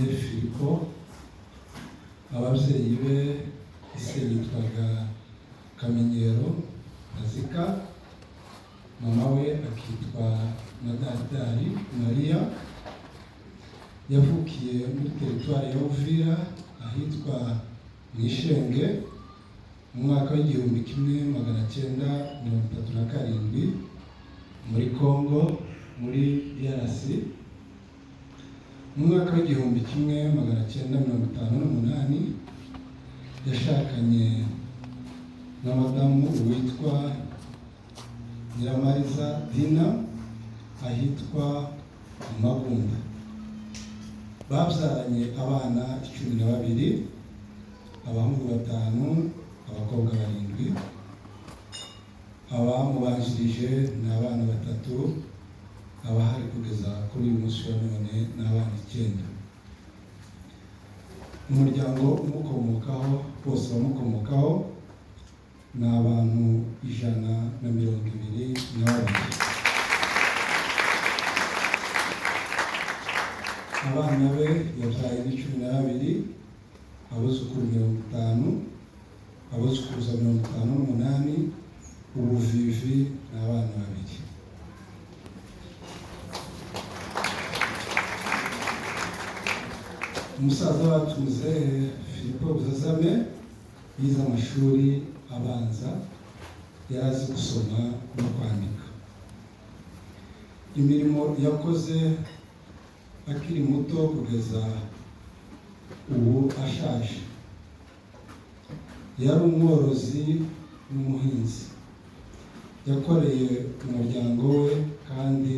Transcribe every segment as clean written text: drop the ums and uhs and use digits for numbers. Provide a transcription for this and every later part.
Filipo, ababyeyi be ise yitwaga Kamenyero Azika, mama we akitwa Madadari Maria. Yavukiye muri teritwari ya Uvira ahitwa Mwishenge mu mwaka w'igihumbi kimwe magana cyenda mirongo itatu na karindwi muri Congo muri DRC. Mu mwaka w'igihumbi kimwe magana cyenda mirongo itanu n'umunani yashakanye na madamu witwa Nyiramariza Dina ahitwa Magunda. Babyaranye abana 12, abahungu 5, abakobwa 7. Abamubanjirije ni abana 3, abahari kugeza kuri uyu munsi wa none ni abana 9. Umuryango umukomokaho bose bamukomokaho ni abantu 122. Abana be yabyaye ni 12, abuzukuru 50, abuzukuruza 58, ubuvivi ni abana 2. Umusaza wacu Muzehe Filipo Buzazame yize amashuri abanza, yarazi gusoma no kwandika. Imirimo yakoze akiri muto kugeza ubu ashaje, yari umworozi n'umuhinzi. Yakoreye umuryango we kandi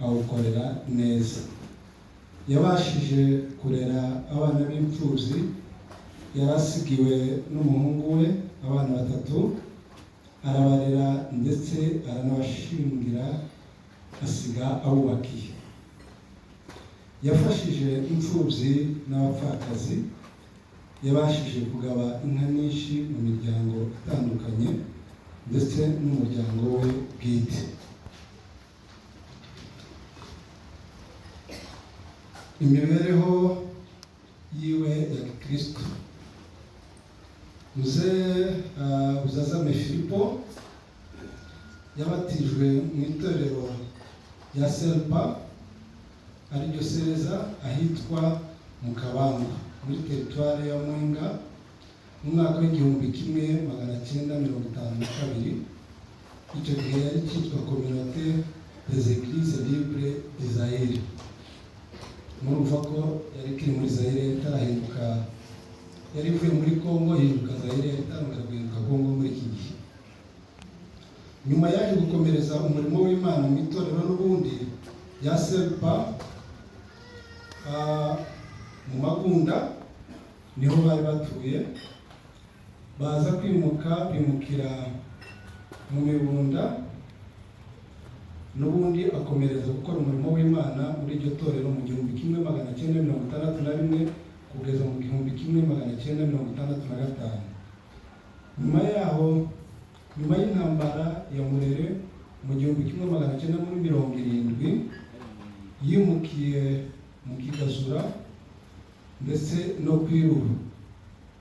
awukorera neza. Yabashije kurera abana b'imfubyi, yarasigiwe n'umuhungu we abana 3, arabarera ndetse aranabashingira asiga abubakiye. Yafashije imfubyi n'abapfakazi, yabashije kugaba inka nyinshi mu miryango itandukanye ndetse n'umuryango we bwite. Imibereho yiwe ya Kristo. Muzehe Buzazame Filipo yabatijwe mu itorero rya Selpa ariryo Sereza ahitwa mu Kabanga muri teritwari ya Mwenga mu mwaka w'igihumbi kimwe magana cyenda mirongo itanu na kabiri. Icyo gihe yari cyitwa Communauté des Églises Libres d'Israël. Murumva ko yari kiri muri Zaire itarahinduka, yari ivuye muri Congo yihinduka Zaire, itangira guhinduka Congo muri iki gihe. Nyuma yaje gukomereza umurimo w'Imana mu itorero n'ubundi rya Selpa mu Magunda, niho bari batuye. Baza bimukira mu Mibunda, n'ubundi akomereza gukora umurimo w'Imana muri iryo torero mu gihumbi kimwe magana cyenda mirongo itandatu na rimwe kugeza mu gihumbi kimwe magana cyenda mirongo itandatu na gatanu. Nyuma yaho, nyuma y'intambara ya Murere mu gihumbi kimwe magana cyenda mirongo irindwi, yimukiye mu Kigazura ndetse no Kwiruhu,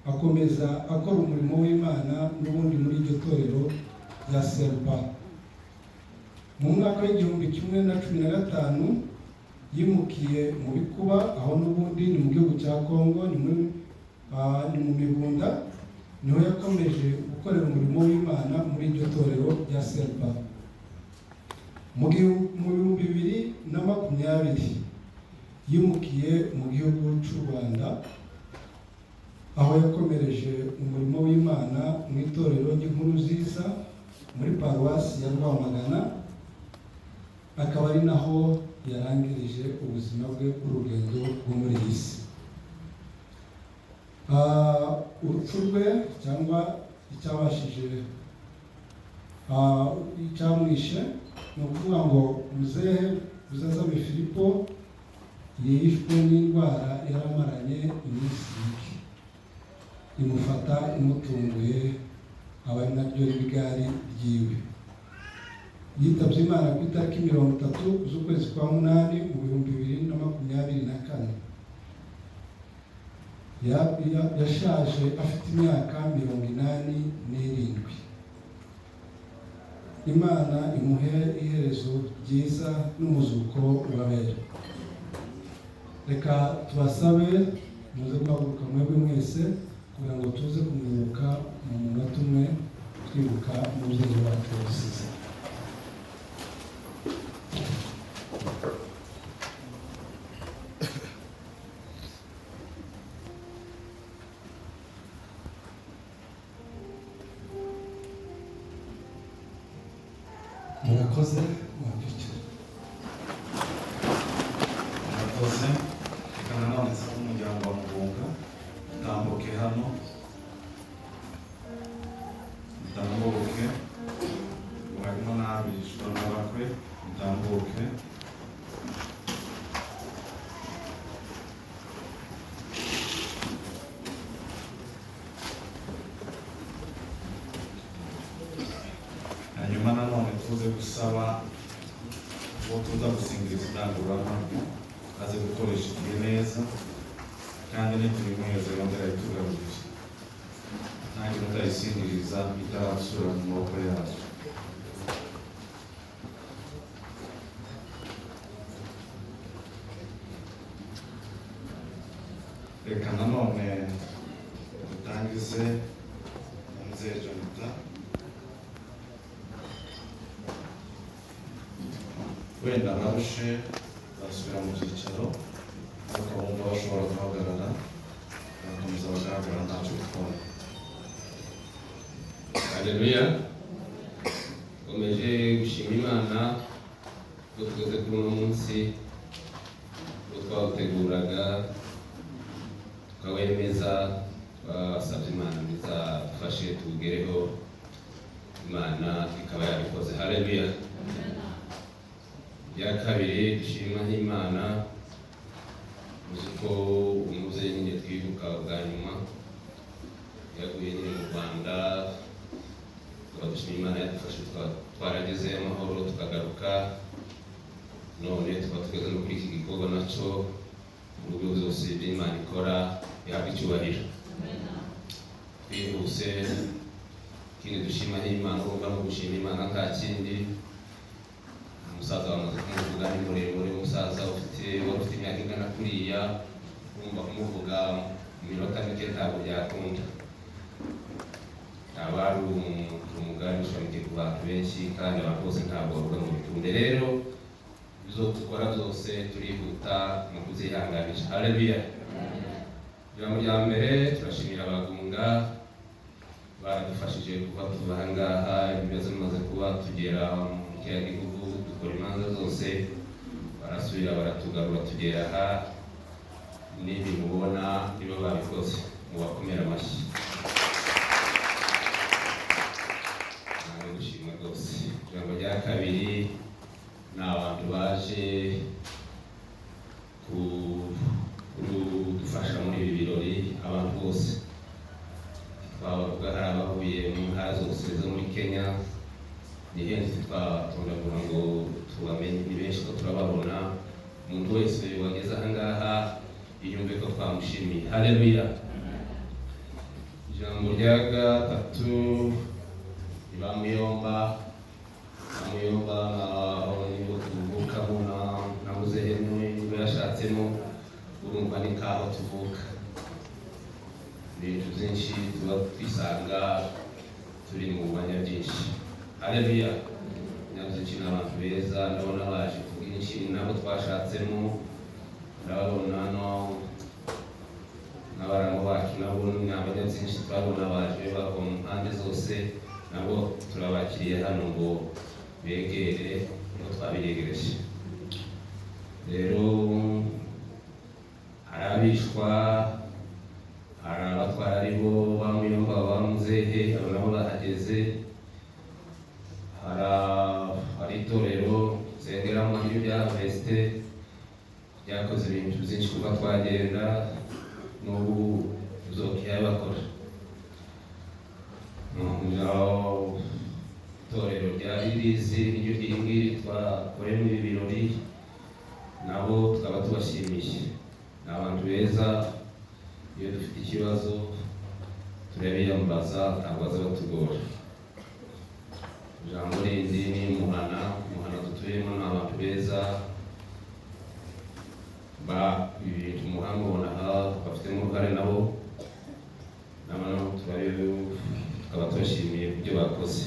akomeza akora umurimo w'Imana n'ubundi muri iryo torero rya Selpa. Mu mwaka w'igihumbi kimwe na 15 yimukiye mu Bikuba, aho n'ubundi ni mu gihugu cya Congo, ni mu Mibunda, niho yakomeje gukorera umurimo w'Imana muri iryo torero rya Selpa. Mu 2020 yimukiye mu gihugu cy'u Rwanda, aho yakomereje umurimo w'Imana mu itorero ry'Inkuru Nziza muri paruwasi ya Rwamagana, akaba ari naho yarangirije ubuzima bwe bw'urugendo rwo muri iyi si. Urupfu rwe cyangwa icyamwishe ni ukuvuga ngo Muzehe Buzazame Filipo yishwe n'indwara yaramaranye iminsi mike, imufata imutunguye, aba ari naryo rigari ryiwe. Yitabye Imana ku itariki 30 z'ukwezi kwa 8 mu 2024. yashaje afite imyaka 87. Imana imuhe iherezo ryiza n'umuzuko w'abera. Reka tubasabe muze guhaguruka mwebwe mwese kugira ngo tuze kumwibuka mu munota umwe twibuka umubyeyi wacu wasize. Murakoze mwakwicara. Murakoze. Reka nanone nsaba umuryango wa Mugunga utambuke hano, utambuke, harimo n'abishwa n'abakwe, utambuke. Hanyuma nanone tuze gusaba uwo tuza gusingiriza indangururamajwi aze gukoresha igihe neza kandi n'ituri mwese yongera yitugarurije ntange mutayisingiriza itarasubira mu maboko yacu. Reka nanone dutangize Mzee Jonathan. Wenda barushe basubira mu byicaro ariko bumva bashobora guhagarara bagakomeza bagahagarara ntacyo bitwaye. Haleluya. Komeje gushima Imana ko tugeze kuri uno munsi ko twawuteguraga tukawemeza, twasabye Imana bizadufashe tuwugereho, Imana ikaba yabikoze. Haleluya. Ya kabiri dushima Imana uzi ko umubyeyi nyine twibuka bwa nyuma yaguye nyine mu Rwanda, tukaba dushima Imana yadufashe twarageze amahoro tukagaruka, none tukaba tugeze no kuri iki gikorwa nacyo mu buryo byose by'Imana ikora ihabwa icyubahiro. Twihuse ikindi dushima Imana urumva no gushima Imana nta kindi. Umusaza wamaze kumuvuga ni muremure, umusaza wari ufite imyaka ingana kuriya, urumva kumuvuga mu minota mike ntabwo byakunda. Aba ari umugani ushamikiye ku bantu benshi kandi abantu bose ntabwo bavuga ngo bikunde. Rero izo dukora byose turihuta mu kuzihanganisha. Haleluya. Ijambo rya mbere turashimira Abagunga baradufashije kuba tuva aha ngaha, ibibazo bimaze kuba tugera mu kiriya gihugu dukora imanza zose, barasubira baratugarura tugera aha. N'ibi mubona nibo babikoze, mubakomera amashyi. Ntabwo gushimwa rwose. Ijambo rya kabiri ni abantu baje kudufasha muri ibi birori, abantu bose twabavuga hari abavuye mu ntara zose zo muri Kenya, ni henshi twatondagura ngo tubamenye, ni benshi ko turababona. Umuntu wese wageze aha ngaha yumve ko twamushimiye. Haleluya. Ijambo rya gatatu ni Bamuyomba. Bamuyomba nibo tuvukamo na muzehe nibo yashatsemo, urumva ni kaho tuvuka. Ibintu byinshi tuba twisanga turi mu banya byinshi. Haleluya. Nyabyinshi n'abantu beza, ndabona baje kubwinshi nabo twashatsemo, ndabona n'abaramo bacu nabo ni abanyabyinshi twabona baje bava mu mpande zose, nabo turabakiriye hano ngo begere ngo twabiregereje. Rero hari abishwa, hari abatwara aribo Bamuyomba ba muzehe, abo nabo bahageze. Hari itorero nsengeramo ryo rya Veste ryakoze ibintu byinshi kuva twagenda n'ubu tuzokiya bakora. Itorero rya Ririzi niryo ryingiri twakoremo ibi birori, nabo tukaba tubashimiye. Ni abantu beza iyo dufite ikibazo turabiyambaza ntabwo baza batugora. Ijambo rindi ni umuhana dutuyemo ni abantu beza ibintu umuhanga ubona bafitemo uruhare nabo tukaba tubashimiye ibyo bakoze.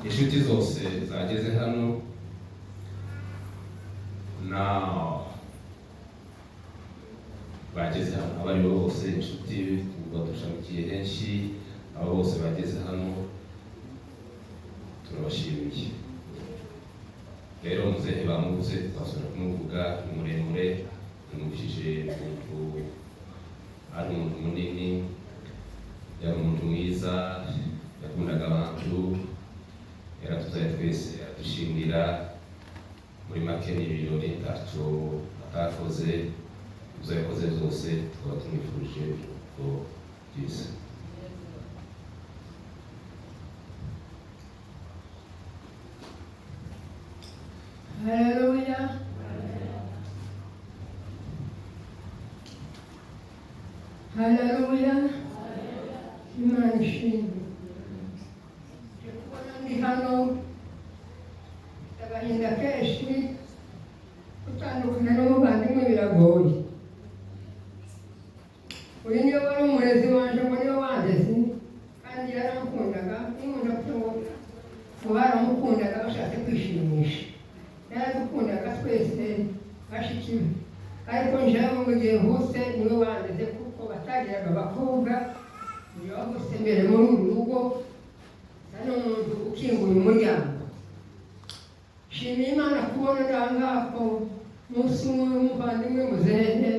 Inshuti zose zageze hano bageze hano abo ari bo bose, inshuti badushamikiye henshi, abo bose bageze hano turabashimiye. Rero muzehe bamubuze twasubira kumuvuga, ni muremure, yamufishije umuntu, ari umuntu munini, yari umuntu mwiza, yakundaga abantu, yaratuzaye twese, aradushimira. Muri make ni ibirori ntacyo atakoze, ibyo yakoze byose tukaba tumwifurije ko byiza. Haleluya. Haleluya. Imana ishimwe. Ndi hano agahinda kenshi, gutandukana n'umuvandimwe biragoye. Uyu niyo wari umurezi wanje, ngo niyo wandeze, kandi yaramukundaga, nkunda kuvuga ngo baramukundaga bashatse kwishimisha. Yaradukundaga twese bashiki be, ariko njyewe mu gihe hose niwe wandeze, kuko batagiraga abakobwa, niwe wahose mbere muri uru rugo, hano umuntu ukinguye umuryango. Shimira Imana kubona ndangako umunsi umwe w'umuvandimwe muzehe,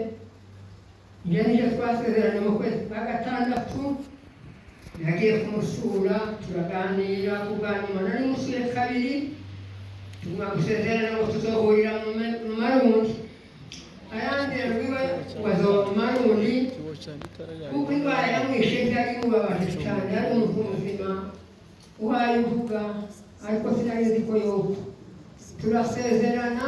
njye nije twasezeranye mu kwezi kwa gatandatu, nagiye kumusura turaganira, kuganira nari musuye kabiri, tuguma gusezerana ngo tuzohurira mu Marundi. Arambwira rwiwe wazoba mu Marundi kuko indwara yamwishe byari bimubabaje cyane, yari umuntu muzima uhaye uvuga, ariko sinari nzi ko yopfa. Turasezerana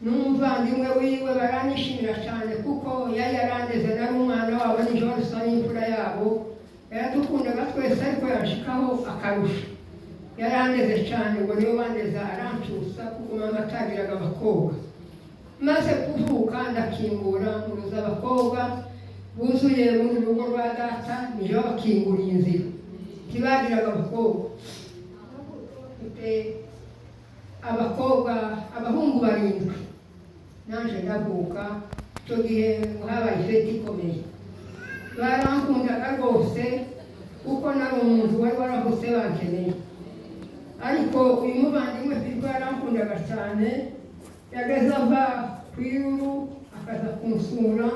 n'umuvandimwe wiwe, baranyishimira cyane kuko yari yarandeze, nari umwana wabo, nijoro rusa n'imfura yabo, yaradukundaga twese, ariko yanshikaho akarusha. Yarandeze cyane, ngo niyo bandeza arancusa kuko mama atagiraga abakobwa. Maze kuvuka ndakingura, muruza abakobwa buzuye muri rugo rwa data, niyo bakinguriye inzira, ntibagiraga abakobwa. Abakobwa, abahungu 7, nanje ndavuka. Icyo gihe habaye ifeti ikomeye, barankundaga rwose kuko nari umuntu wari warahose bankeneye. Ariko uyu muvandimwe Filipo yarankundaga cyane, yageze ava ku Iruru akaza kunsura,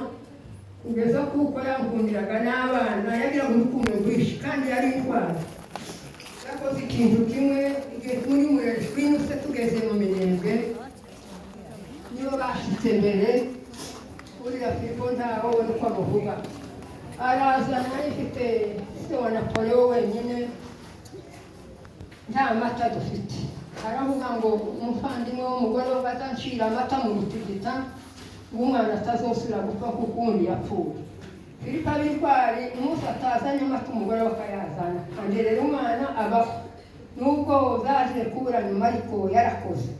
kugeza kuko yankundiraga n'abana, yagiraga urukundo rwinshi kandi yari intwari. Yakoze ikintu kimwe, igihe muri murezi twinuse tugeze mu Minembwe, niyo bashitse mbere, uriya Filipo ntaho we uko amuvuga. Arazana ifite se wa Napoleon wenyine, nta mata dufite. Aravuga ngo umuvandimwe w'umugore we bazancira amata mu rutigita, ngo umwana atazosubira gupfa kuko undi yapfuye. Filipo abitwari, umunsi atazanye amata umugore we akayazana, kandi rero umwana abaho. Nubwo zaje kubura nyuma, ariko yarakoze.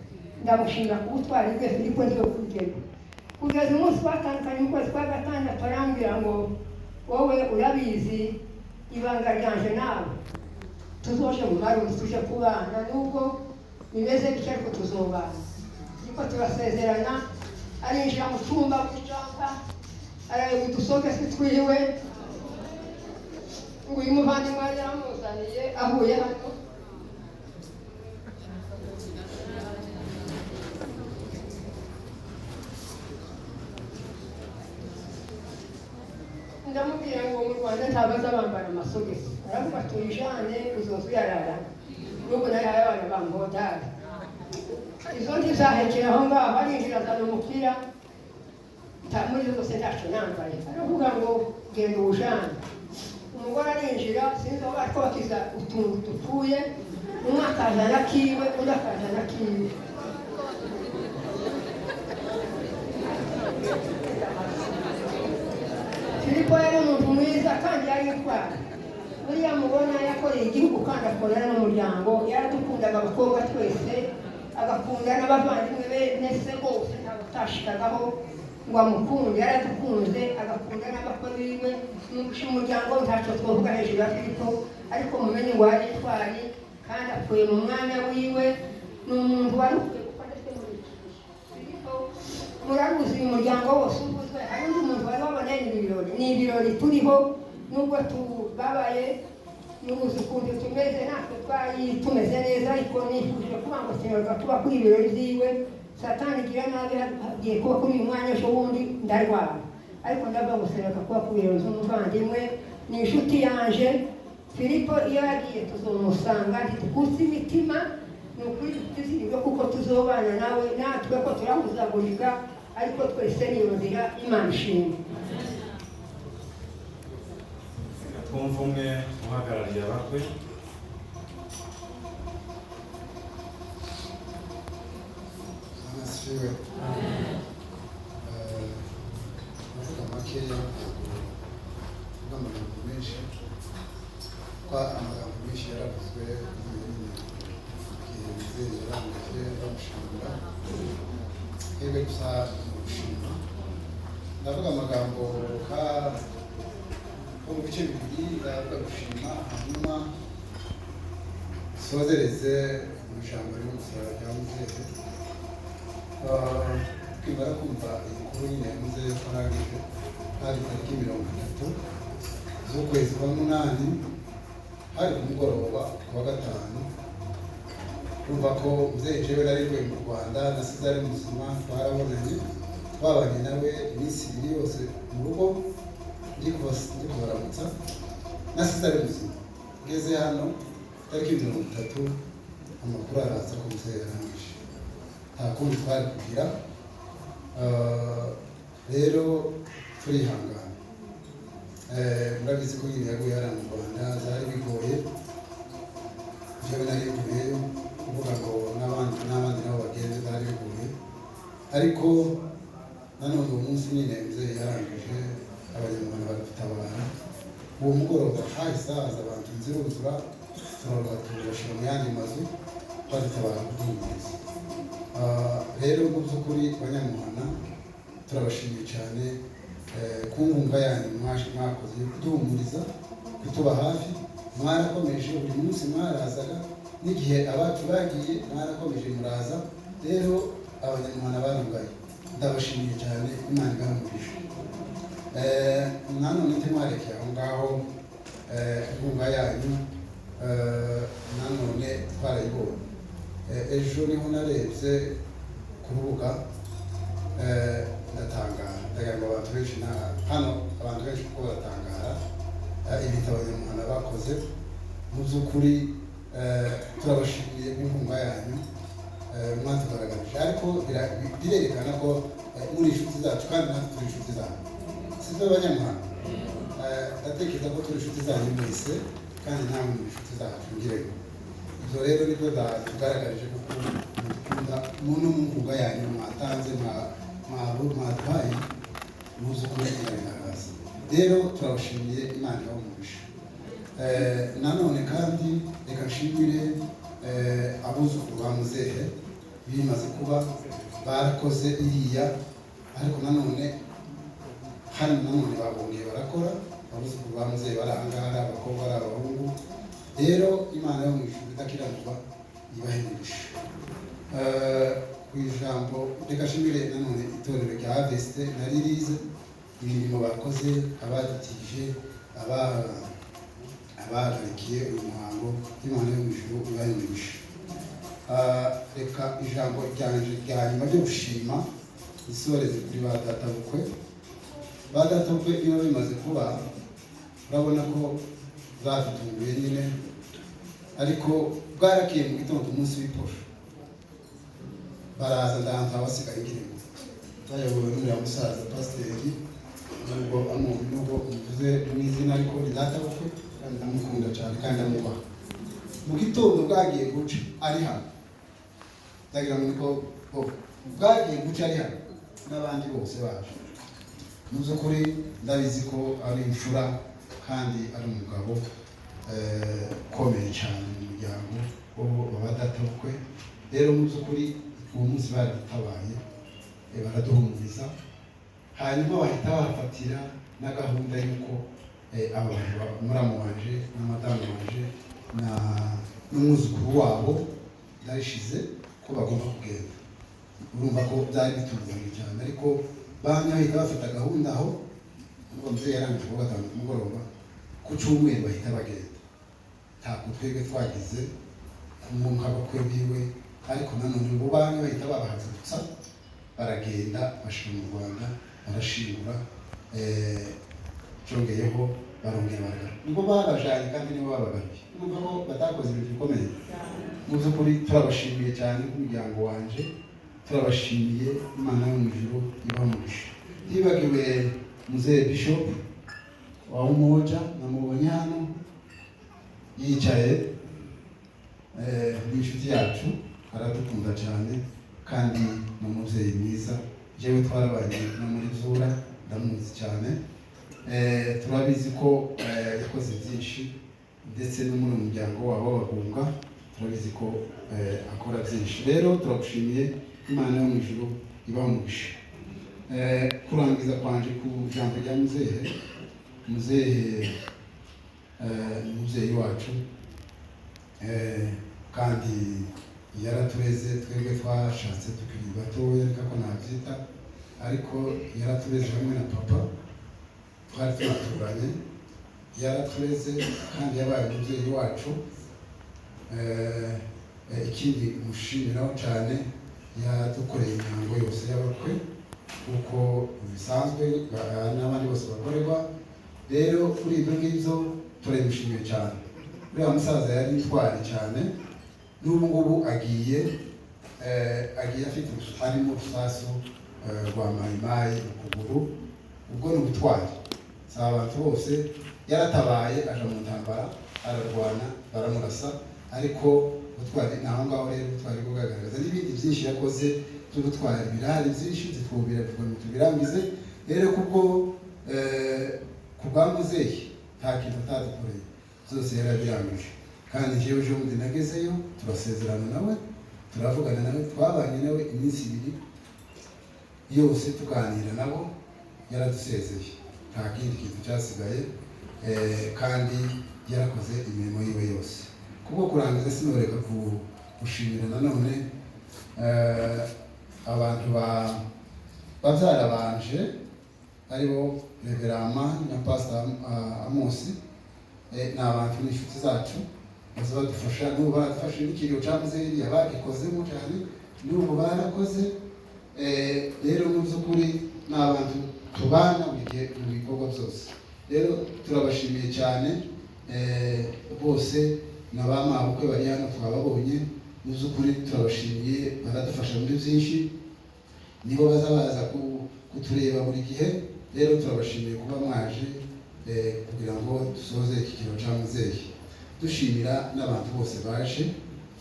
Ndamushimira ku butwari bwe Filipo niyo kugera. Kugeza umunsi batandukanye mu kwezi kwa gatandatu, arambwira ngo wowe urabizi ibanga ryanje nawe, tuzoje mu Marundi tuje kubana, nubwo bimeze bityo ariko tuzobana. Niko turasezerana, arinjira mu cyumba kw'icampa, arareba udusogesi twiwe, ngo uyu muvandimwe yari yamuzaniye ahuye hano. Ndamubwira ngo mu Rwanda ntabaza bambara amasogesi. Aravuga tuyijane uzoza uyarara, nubwo nayo abana bambodari. Izo ntizahekera aho ngaho, arinjira azana umupira, muri zose ntacyo nambaye. Aravuga ngo genda uwujane. Umugore arinjira, sinzi aho bariko bakiza utuntu dupfuye, umwe akazana kiwe, undi akazana kiwe. Filipo yari umuntu mwiza kandi yari yitwara. Buriya mubona yakoreye igihugu kandi akorera n'umuryango, yaradukundaga abakobwa twese, agakunda n'abavandimwe be nese bose, ntabwo utashikagaho ngo amukunde, yaradukunze, agakunda n'abakwe biwe, umuryango ntacyo twavuga hejuru ya Filipo, ariko mumenye ngo yari yitwari kandi apfuye mu mwanya wiwe, ni umuntu wari ukwiye kuko ndetse muri Filipo muraruzi uyu muryango wose uvuzwe, hari undi muntu wari waboneye ibirori, ni ibirori turiho, nubwo tubabaye n'ubuzi ukuntu tumeze, natwe twari tumeze neza, ariko nifuje kuba ngo sinyoza kuba kuri ibirori byiwe. Satani igira nabi hagiye kuba kuri uyu mwanya ejo bundi ndarwara, ariko ndavuga ngo sinyoza kuba kuri ibirori by'umuvandimwe, ni inshuti yanje. Filipo iyo yagiye tuzomusanga, ntitukutse imitima, ni ukuri tuziribwe kuko tuzobana nawe, natwe ko turahuzagurika, ariko twese niyo nzira. Imana ishimwe. twumva umwe uhagarariye abakwe. Anasifiwe. Navuga makeya kuvuga amagambo menshi, kwa amagambo menshi yaravuzwe igihe yarangije bamushimira, twebwe gusa gushima. Ndavuga amagambo mu bice bibiri, ndavuga gushima, hanyuma sozereze mu ijambo rimwe gusa rya muzehe. Twimara kumva inkuru nyine ya muzehe ko arangije, hari tariki 30 z'ukwezi kwa munani, hari ku mugoroba ku wa gatanu. Urumva ko muzehe jewe nari mvuye mu Rwanda, nasize ari muzima, twarabonanye, twabanye nawe iminsi 2 yose mu rugo, ndi kubaramutsa, nasize ari muzima. Ngeze hano tariki 30 amakuru araza ko muzehe yarangije, nta kundi twari kugira. Rero turihangana. Murabizi ko nyine yaguye hariya mu Rwanda, zari bigoye, jewe nari mvuyeyo, kuvuga ngo n'abandi nabo bagenzi bari bigoye, ariko nanone uwo munsi nyine muzehe yarangije, abanyarwanda baradutabara. Uwo mugoroba hahise haza abantu nziruzura, turabashira mu yandi mazu, badutabara kuduhumuriza. Rero mu by'ukuri banyamuhana turabashimiye cyane ku nkunga yanyu mwakoze yo kuduhumuriza, kutuba hafi. Mwarakomeje buri munsi, mwarazaga n'igihe abacu bagiye, mwarakomeje muraza. Rero abanyamuhana barugaye, ndabashimiye cyane, Imana igamugisha. Nanone ntimwarekeye aho ngaho, inkunga yanyu nanone twarayibonye. Ejo niho narebye ku rubuga, ndatangara, ndagira ngo abantu benshi hano, abantu benshi kuko baratangara ibitabo abanyamuhana bakoze. Mu by'ukuri turabashimiye inkunga yanyu mwatugaragarije, ariko birerekana ko muri inshuti zacu kandi natwe turi inshuti zanyu, sibyo abanyamuhana? Ndatekereza ko turi inshuti zanyu mwese kandi namwe muri inshuti zacu ngirego. Ibyo rero nibyo tugaragarije kuko mukunda muntu mu nkunga yanyu mwatanze, mwaduhaye, muzi ko iragaragaza. Rero turabashimiye, Imana ibamugisha. Nanone kandi reka nshimire abuzukuru ba muzehe bimaze kuba barakoze iriya, ariko nanone hano nanone babongeye barakora. Abuzukuru ba muzehe bari ahangaha, ari abakobwa ari abahungu. Rero Imana yo mu ijuru idakiranirwa ibahemurisha. Ku ijambo reka nshimire nanone itorero rya Harvest na Ririze, imirimo bakoze, abadutije, abahagarikiye uyu muhango. Imana yo mu ijuru ibahemurisha. Reka ijambo ryanje rya nyuma ryo gushima isoreze kuri ba databukwe. Ba databukwe iyo bimaze kuba, urabona ko badutunguye nyine, ariko bwarakiye mu gitondo umunsi w'iposho, baraza ndahantu abasigaye igihugu, bayobowe n'uriya musaza pasiteri, nubwo umuvuze mu izina, ariko ni databukwe kandi ndamukunda cyane kandi ndamubaha. Mu gitondo bwagiye guca ari hano, ndagira ngo niko bwagiye guca ari hano n'abandi bose baje. mu by'ukuri ndabizi ko ari imfura kandi ari umugabo ukomeye cyane mu muryango w'abadatabukwe. Rero mu by'ukuri uwo munsi baradutabaye baraduhumuriza, hanyuma bahita bahafatira na gahunda y'uko muramu wanje na madamu wanje n'umwuzukuru wabo ndarishize ko bagomba kugenda. Urumva ko byari bitunganye cyane, ariko bamwe bahita bafata gahunda aho ngo mzee yarangije kuwa gatanu kumugoroba, ku cyumweru bahita bagenda. Ntabwo twebwe twagize kumwunga abakwe biwe, ariko nanone bo bamwe bahita babahagurutsa baragenda bashika mu Rwanda barashingura, cyongeyeho barongera baragaruka. Nubwo babajanye kandi nibo babagaruye, nubwo ko batakoze ibintu bikomeye. Mu by'ukuri turabashimiye cyane nk'umuryango wanje, turabashimiye. Imana yo mu ijuru ibamugisha. Ntibagiwe mzee Bishop wa Umoja, namubonye hano yicaye, ni inshuti yacu, aradukunda cyane kandi ni umubyeyi mwiza. Jewe twarabanye no muri Zura, ndamuzi cyane. Turabizi ko yakoze byinshi, ndetse no muri umuryango wabo w'Abahunga turabizi ko akora byinshi. Rero turagushimiye, Imana yo mu ijuru ibamugisha. Kurangiza kwanje ku jambo rya muzehe wacu, kandi yaratureze. Twebwe twashatse tukiri batoya, ariko ko nabyita, ariko yaratureze hamwe na papa, twari tunaturanye. Yaratureze kandi yabaye umubyeyi wacu. Ikindi mushimiraho cyane, yadukoreye imihango yose y'abakwe kuko bisanzwe n'abandi bose bakorerwa. Rero kuri ibyo ngibyo turabimushimiye cyane. Uriya musaza yari intwari cyane, n'ubu ngubu agiye afite arimo urusasu rwa mayimayi mu kuguru. Ubwo ni ubutwari, si abantu bose. Yaratabaye aja mu ntambara, ararwana, baramurasa, ariko ubutwari ni aho ngaho. Rero ubutwari bwo bwagaragaza n'ibindi byinshi yakoze by'ubutwari, birahari byinshi zitwubira tubirangize. Rero kubwo ku bwa muzehe nta kintu atadukoreye, zose yarabirangije. Kandi jewe ejo bundi nagezeyo, turasezerana nawe, turavugana nawe, twabanye nawe iminsi 2 yose tuganira nabo, yaradusezeye. Nta kindi kintu cyasigaye, kandi yarakoze imirimo yiwe yose. Kubwo kurangiza sinoreka gushimira nanone abantu babyara banje, aribo Reverama na Pastor Amosi. Ni abantu n'inshuti zacu baza badufasha, n'ubu baradufashe n'ikiriyo cya muzehe yabagikozemo cyane, n'ubu barakoze. Rero mu by'ukuri ni abantu tubana buri gihe mu bikorwa byose. Rero turabashimiye cyane bose, na ba mabukwe bari hano twababonye. Mu by'ukuri turabashimiye, baradufasha muri byinshi, nibo baza kutureba buri gihe. Rero turabashimiye kuba mwaje kugira ngo dusoze iki kirori cya muzehe. Dushimira n'abantu bose baje,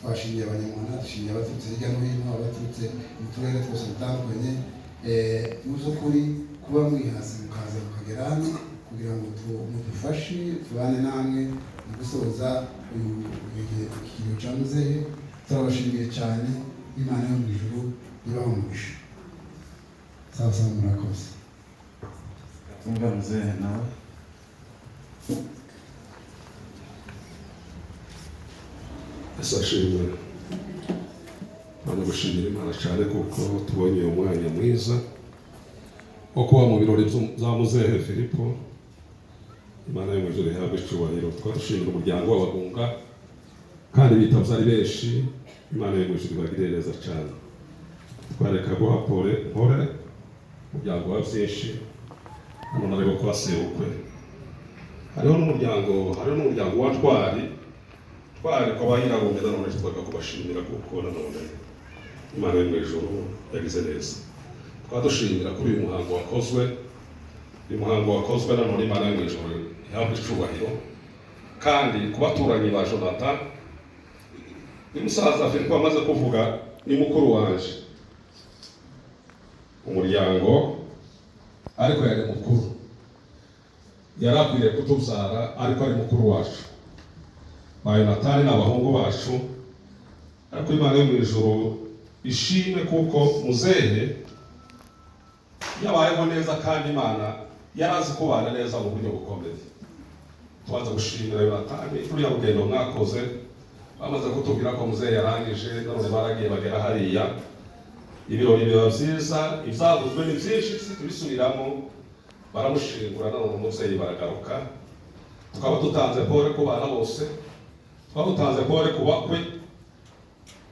twashimiye Abanyarwanda, dushimiye abaturutse hirya no hino, abaturutse mu turere twose dutandukanye. Mu by'ukuri kuba mwihase mukaza mukagera hano kugira ngo mudufashe tubane namwe mu gusoza ikirori cya muzehe. Turabashimiye cyane, Imana yo mu ijuru ibamugisha. Sawa sawa, murakoze. Tunga muzehe nawe. Ashimwe. Bano gushimira Imana cyane kuko tubonye uyu mwanya mwiza wo kuba mu birori bya muzehe Filipo. Imana yo mu ijuru ihabwe icyubahiro. Twadushimira umuryango w'Abahunga kandi bitabye ari benshi. Imana yo mu ijuru ibagirire neza cyane. Twareka guha mpore umuryango wa byinshi, none ariko kubasebukwe. Hariho n'umuryango wa Twari ko bahirabumbe, nanone twaga kubashimira kuko nanone Imana yo mu ijuru yagize neza. Twadushimira kuri uyu muhango wakozwe. Uyu muhango wakozwe nanone Imana yo mu ijuru ihabwe icyubahiro. Kandi ku baturanyi ba Jonathan, ni musaza Filipo amaze kuvuga, ni mukuru wanje. Umuryango ariko yari mukuru, yari akwiriye kutubyara ariko ari mukuru wacu. Ba Yonatani n'abahungu bacu, ariko Imana yo mu ijuru ishimwe kuko muzehe yabayeho neza kandi Imana yarazi kubana neza mu buryo bukomeye. Tubanza gushimira Yonatani turiya rugendo mwakoze, bamaze kutubwira ko muzehe yarangije none baragiye bagera hariya, ibirori biba byiza, ibyavuzwe ni byinshi tubisubiramo, baramushingura none umubyeyi baragaruka. Tukaba dutanze pole ku bana bose, tukaba dutanze pole ku bakwe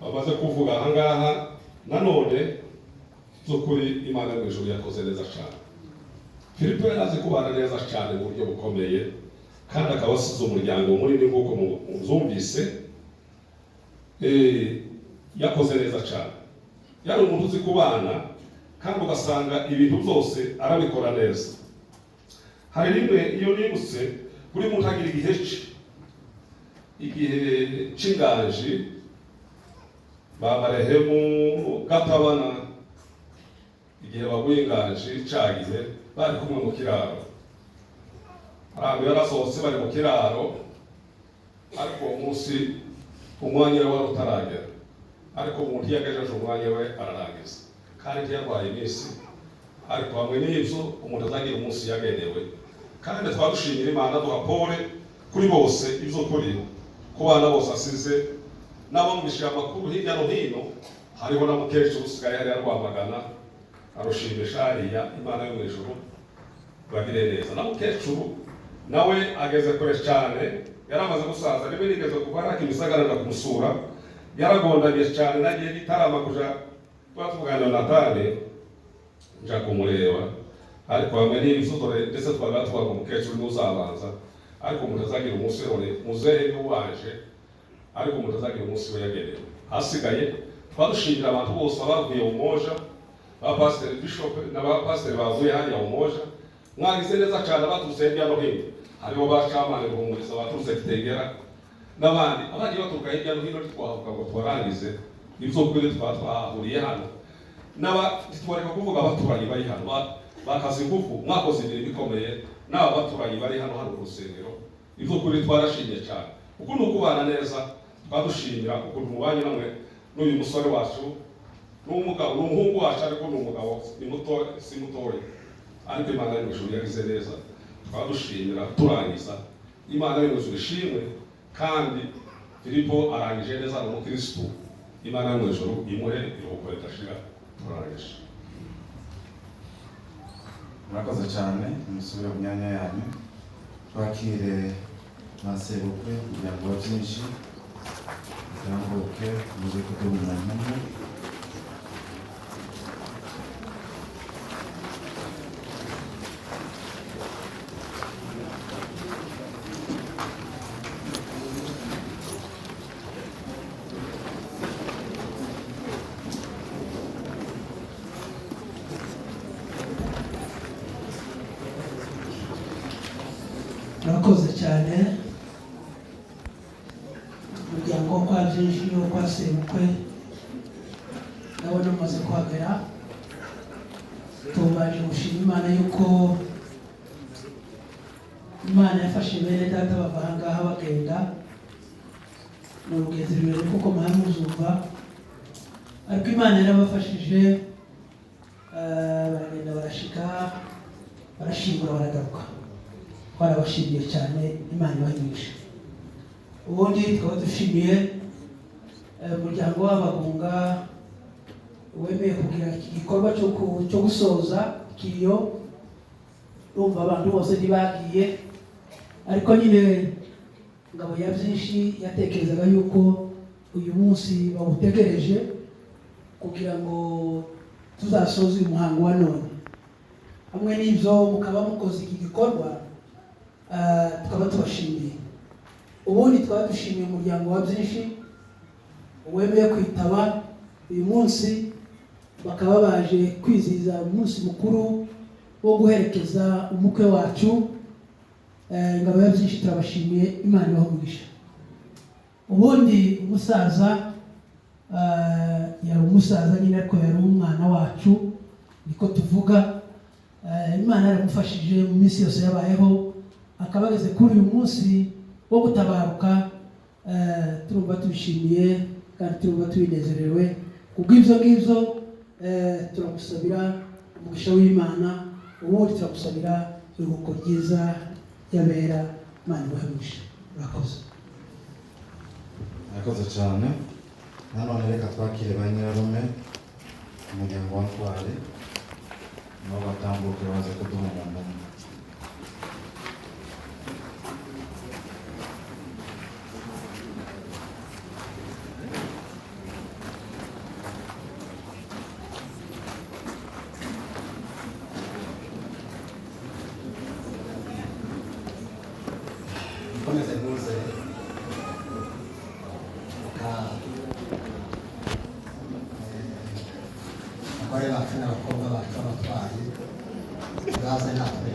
bamaze kuvuga aha ngaha. Nanone by'ukuri Imana yo mu ijuru yakoze neza cyane. Filipo yarazi kubana neza cyane mu buryo bukomeye, kandi akaba asize umuryango munini nk'uko mubyumvise. Yakoze neza cyane, yari umuntu uzi kubana kandi ugasanga ibintu byose arabikora neza. Hari rimwe iyo nibutse, buri muntu agira igihe cye, igihe cy'inganji. Ba Marehemu Gatabana igihe baguye inganji cyagihe bari kumwe mu kiraro, abantu yarasohotse bari mu kiraro, ariko uwo munsi umwanya we wari utaragera, ariko umuntu yagejeje umwanya we ararangiza, kandi ntiyarwaye iminsi. Ariko hamwe n'ibyo umuntu azagira umunsi yagenewe, kandi twadushimira Imana duha pole kuri bose, ibyo kuri ku bana bose asize n'abamwishyura amakuru hirya no hino. Hariho na mukecuru usigaye hariya Rwamagana arushimisha hariya. Imana yo mu ijuru bagire neza. Na mukecuru nawe ageze kure cyane, yaramaze gusaza. Rimwe nigeze kuva nakimisagara kumusura, yaragondanye cyane, nagiye gitarama kuja twatuvugana na Natane nja kumureba, ariko hamwe n'ibyo dore ndetse twaga tuvuga umukecuru n'uzabanza, ariko umuntu azagira umunsi none muzehe n'uwaje, ariko umuntu azagira umunsi we yagenewe. Hasigaye twadushimira abantu bose abavuye mu Moja, ba Pastor Bishop n'abapasiteri bavuye hariya mu Moja, mwagize neza cyane. Abaturutse hirya no hino, hariho ba Camane Ruhumuriza, abaturutse Kitegera n'abandi abagiye baturuka hirya no hino, twavuga ngo twarangize ibyo kuri twahuriye hano. Twareka kuvuga abaturanyi bari hano bakaze ingufu, mwakoze imirimo ikomeye. N'aba baturanyi bari hano ku rusengero, ibyo kuri twarashimye cyane. Uku ni ukubana neza, twadushimira ukuntu mubanye namwe n'uyu musore wacu n'umugabo, n'umuhungu wacu, ariko n'umugabo ni muto, si mutoya, ariko Imana yo mu ijuru yagize neza. Twadushimira turangiza, Imana yo mu ijuru ishimwe. Kandi Filipo arangije neza, n'umukristo. Imana yo mu ijuru imuhe iruhuko ridashira. Turangije. Murakoze cyane, musubire mu myanya yanyu. Twakire Masebukwe kugira ngo byinshi bitambuke muze kuduha umwanya. Murakoze cyane. Umuryango wo kwa Byinshi wo kwa Sebukwe ndabona umaze kuhagera. Tubaje gushima Imana yuko Imana yafashe bene data bava aha ngaha bagenda mu rugendo rurerure kuko muhamuzumva, ariko Imana yarabafashije, baragenda barashika, barashingura, baragaruka. Barabashimiye cyane, Imana ibahimisha. Ubundi tukaba dushimiye umuryango w'Abagunga wemeye kugira iki gikorwa cyo gusoza kiriyo. Urumva abantu bose ntibagiye, ariko nyine Ngabo ya Byinshi yatekerezaga yuko uyu munsi bawutegereje kugira ngo tuzasoze uyu muhango wa none. Hamwe n'ibyo mukaba mukoze iki gikorwa, tukaba tubashimiye. Ubundi twaba dushimiye umuryango wa Byinshi wemeye kwitaba uyu munsi, bakaba baje kwizihiza umunsi mukuru wo guherekeza umukwe wacu. Ngabo ya Byinshi turabashimiye, Imana ibahe umugisha. Ubundi umusaza yari umusaza nyine, ariko yari umwana wacu, niko tuvuga. Imana yaramufashije mu minsi yose yabayeho, akaba ageze kuri uyu munsi wo gutabaruka. Turumva tubishimiye kandi turumva tubinezerewe. Kubw'ibyo ngibyo turagusabira umugisha w'Imana, ubundi turagusabira iruhuko ryiza y'abera. Imana ibahe. Murakoze. Murakoze cyane. Nanone reka twakire ba nyirarume umuryango wa Ntwari nabo batambuke baze kuduha umuntu. Komeze muze abagore bacu n'abakobwa bacu b'abatwari baze natwe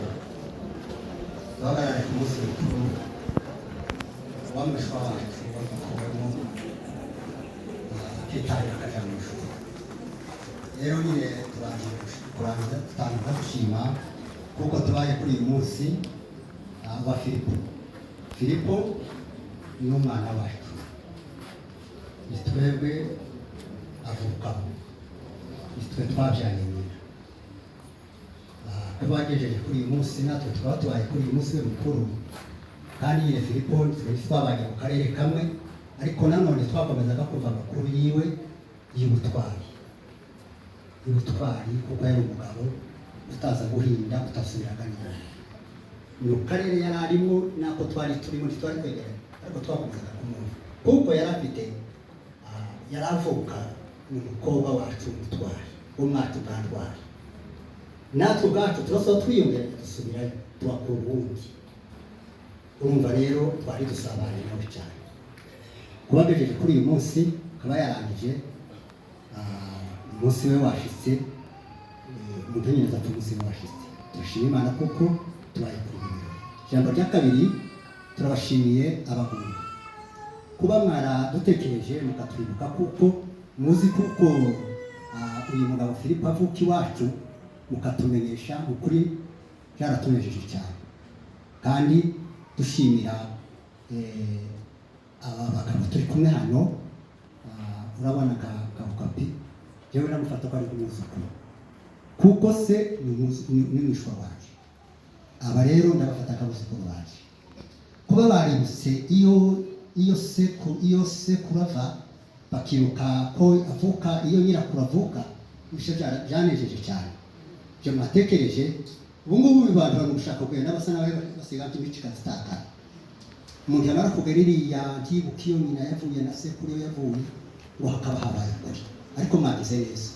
duhagarare ku munsi mukuru w'amishwa wacu bakubemo akitangira akajya mu ijuru. Rero nyine kurangiza dutangira dushima kuko tubaye kuri uyu munsi wa Filipo ni umwana wacu, ni twebwe avukamo, ni twe twabyanye nyina. Kuba agejeje kuri uyu munsi natwe tukaba tubaye kuri uyu munsi we mukuru, kandi nyine Filipo twabanye mu karere kamwe, ariko nanone twakomezaga kuva amakuru yiwe y'ubutwari kuko yari umugabo utaza guhinda, utasubiraga nyina. Mu karere yari arimo nako twari turimo ntitwari kwegeranye, ariko twakomezaga kumwumva kuko yari afite yari avuka umukobwa wacu Mutwari w'umwacu bwa Ntwari. Natwe ubwacu turasaba twiyongera dusubirayo tubakura ubundi. Urumva rero twari dusabanye nawe cyane. Kuba agejeje kuri uyu munsi akaba yarangije umunsi we washitse, umutenyereza ku munsi we washitse. Turashima Imana kuko tubaye kuri uyu munsi. Ijambo rya kabiri, turabashimiye abahungu kuba mwaradutekereje mukatwibuka kuko muzi kuko uyu mugabo Filipo avuka iwacu, mukatumenyesha ukuri byaratunejeje cyane. Kandi dushimira aba bagabo turi kumwe hano, urabona kapi yewe namufata ko ari umwuzukuru kuko se ni mwishwa wacu. Aba rero ndabafata akabuzukuru bacu kuba baributse iyo sekuru ava, bakiruka ko avuka iyo nyirakuru avuka, bishe byanejeje cyane. Byo mwatekereje ubu ngubu bibandura mu gushaka kugenda basa nawe basiga kimicika zitaka. Umuntu yamara kugera iriya ntibuka iyo nyina yavuye na sekuru yavuye ngo hakaba habaye kuri, ariko mwagize neza.